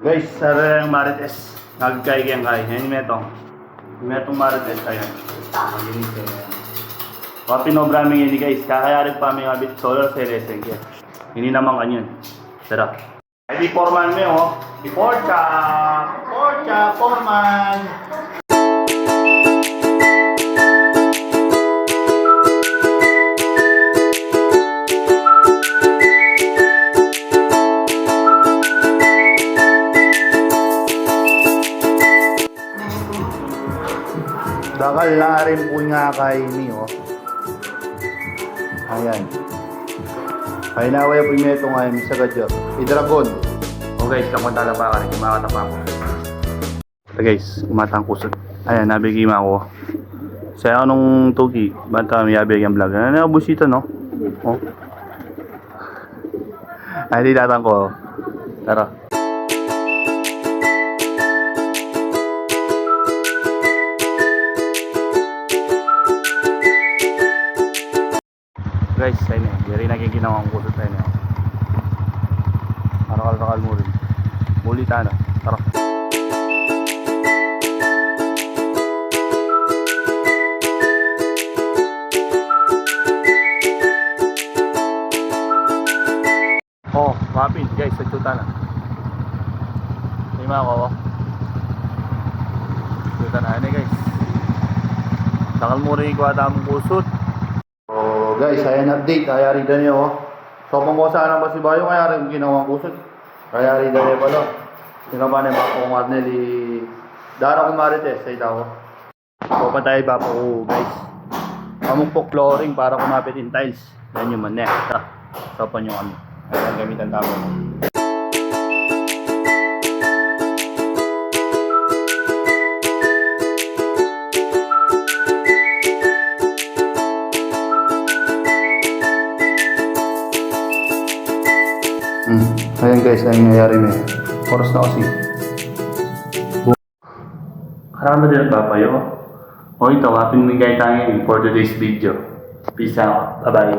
Guys, sarang marites. Nagkaigyan kayo. Yan yung metong. Metong marites tayo. Maginis kayo. Mga pinobraming yun guys. Kakayarin pa may mabit solar sa LSN. Hindi naman kanyan. Tara. Ay di foreman mo oh. Di Porcha! Porcha! Foreman! Dakal na rin po nga kay ni oh. Ayan. Ay naway po yung itong ay sa gadyo. I-dragon. Oh guys, kamunta na pa ka rin. Kumakatapa ko. So guys, kumatang kusot. Ayan, nabigima ako. Saya nung tugi. Banta may abig yung vlog. Ano na busita no? Oh. Ay, di datang ko. Tara. Guys, ayun eh. Di rin naging ginawang kusot tayo na. Rakal-rakal mo rin. Muli tayo na. Tara. Oh, mapin guys. Nagtuta na. Lima ako. Nagtuta na. Ano guys. Rakal mo rin ikuha mong kusot. So guys, ayan update, kaya rin niyo oh. So kung sana ba si Bayo, kaya rin ginawang kusot. Kaya rin niyo pala. Sinaban na ba kung Arneli Dara ko marites sa itaw. So patay ba po guys. Among po flooring para kumapit in tiles. Yan yung manet. So pa nyo ano. Ayan gamitan tamo. Ayan guys, ang nangyayari may oras na kasi. Karama din nagpapayo. O ito, hapin mo guys tayo for today's video. Peace out. Bye bye.